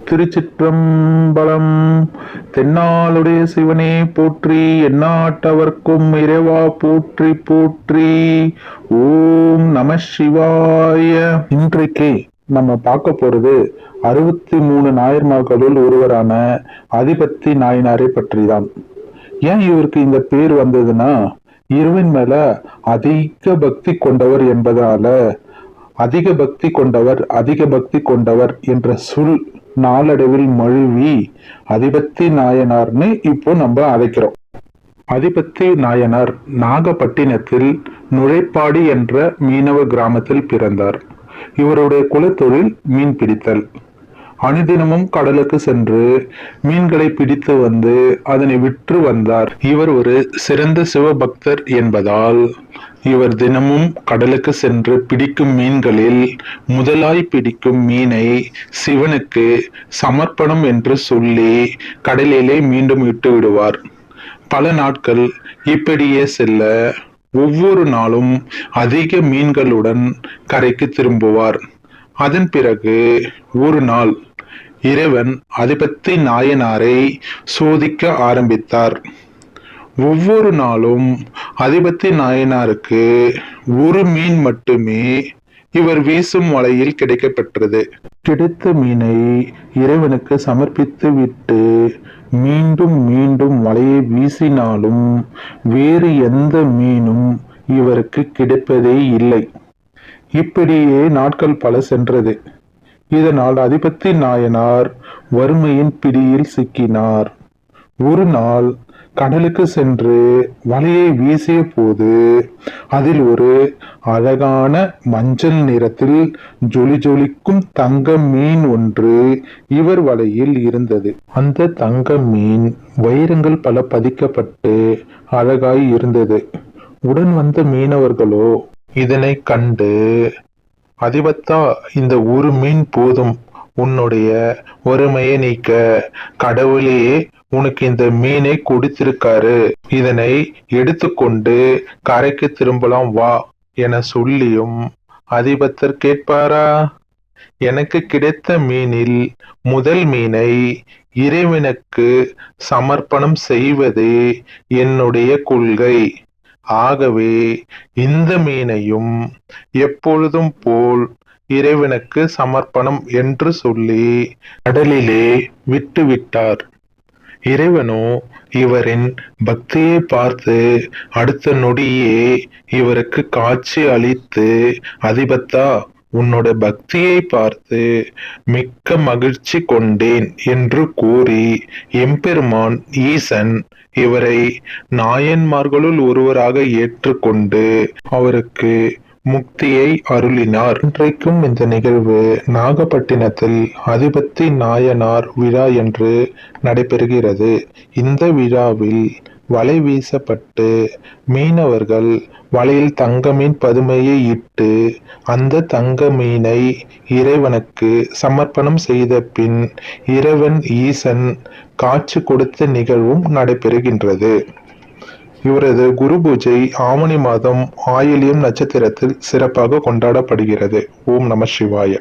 திருச்சிற்றம்பலம். தென்னாளுடைய சிவனே போற்றி, எந்நாட்டவர்க்கும் இறைவா போற்றி போற்றி. ஓம் நம சிவாய. இன்றைக்கு நம்ம பார்க்க போறது 63 நாயன்மார்களுள் ஒருவரான அதிபத்தி நாயனாரை பற்றிதான். ஏன் இவருக்கு இந்த பேர் வந்ததுன்னா, இறைவன் மேல அதிக பக்தி கொண்டவர் என்பதால அதிக பக்தி கொண்டவர் என்ற சொல் நாளடைவில் மழுவி அதிபத்தி நாயனார்னு இப்போ நம்ம அழைக்கிறோம். அதிபத்தி நாயனார் நாகப்பட்டினத்தில் நுழைப்பாடி என்ற மீனவ கிராமத்தில் பிறந்தார். இவருடைய குலத்தொழில் மீன் பிடித்தல். அனுதினமும் கடலுக்கு சென்று மீன்களை பிடித்து வந்து அதனை விற்று வந்தார். இவர் ஒரு சிறந்த சிவபக்தர் என்பதால் இவர் தினமும் கடலுக்கு சென்று பிடிக்கும் மீன்களில் முதலாய் பிடிக்கும் மீனை சிவனுக்கு சமர்ப்பணம் என்று சொல்லி கடலிலே மீண்டும் விட்டு விடுவார். பல நாட்கள் இப்படியே செல்ல ஒவ்வொரு நாளும் அதிக மீன்களுடன் கரைக்கு திரும்புவார். அதன் பிறகு ஒரு நாள் இறைவன் அதிபத்தி நாயனாரை சோதிக்க ஆரம்பித்தார். ஒவ்வொரு நாளும் அதிபத்தி நாயனாருக்கு ஒரு மீன் மட்டுமே இவர் வீசும் வலையில் கிடைக்கப்பெற்றது. கிடைத்த மீனை இறைவனுக்கு சமர்ப்பித்து விட்டு மீண்டும் மீண்டும் வலையை வீசினாலும் வேறு எந்த மீனும் இவருக்கு கிடைப்பதே இல்லை. இப்படியே நாட்கள் பல சென்றது. இதனால் அதிபத்தி நாயனார் வறுமையின் பிடியில் சிக்கினார். ஒரு நாள் கடலுக்கு சென்று வலையை வீசிய போது அதில் ஒரு அழகான மஞ்சள் நிறத்தில் ஜொலி ஜொலிக்கும் தங்க மீன் ஒன்று இவர் வலையில் இருந்தது. அந்த தங்க மீன் வைரங்கள் பல பதிக்கப்பட்டு அழகாய் இருந்தது. உடன் வந்த மீனவர்களோ இதனை கண்டு, அதிபத்தா, இந்த ஒரு மீன் போதும் உன்னுடைய வறுமையை நீக்க. கடவுளே உனக்கு இந்த மீனை கொடுத்திருக்காரு, இதனை எடுத்துக்கொண்டு கரைக்கு திரும்பலாம் வா என சொல்லியும் அதிபத்தர் கேட்பாரா? எனக்கு கிடைத்த மீனில் முதல் மீனை இறைவனுக்கு சமர்ப்பணம் செய்வதே என்னுடைய கொள்கை. ஆகவே இந்த மீனையும் எப்பொழுதும் போல் இறைவனுக்கு சமர்ப்பணம் என்று சொல்லி கடலிலே விட்டுவிட்டார். இறைவனோ இவரின் பக்தியை பார்த்து அடுத்த நொடியே இவருக்கு காட்சி அளித்து, அதிபத்தா, உன்னோட பக்தியை பார்த்து மிக்க மகிழ்ச்சி கொண்டேன் என்று கூறி எம்பெருமான் ஈசன் இவரை நாயன்மார்களுள் ஒருவராக ஏற்றுக்கொண்டு அவருக்கு முக்தியை அருளினார். இன்றைக்கும் இந்த நிகழ்வு நாகப்பட்டினத்தில் அதிபத்தி நாயனார் விழா என்று நடைபெறுகிறது. இந்த விழாவில் வலை வீசப்பட்டு மீனவர்கள் வலையில் தங்க மீன் பதுமையை இட்டு அந்த தங்க மீனை இறைவனுக்கு சமர்ப்பணம் செய்த பின் இறைவன் ஈசன் காட்சி கொடுத்த நிகழ்வும் நடைபெறுகின்றது. இவரது குரு பூஜை ஆவணி மாதம் ஆயில்யம் நட்சத்திரத்தில் சிறப்பாக கொண்டாடப்படுகிறது. ஓம் நம சிவாய.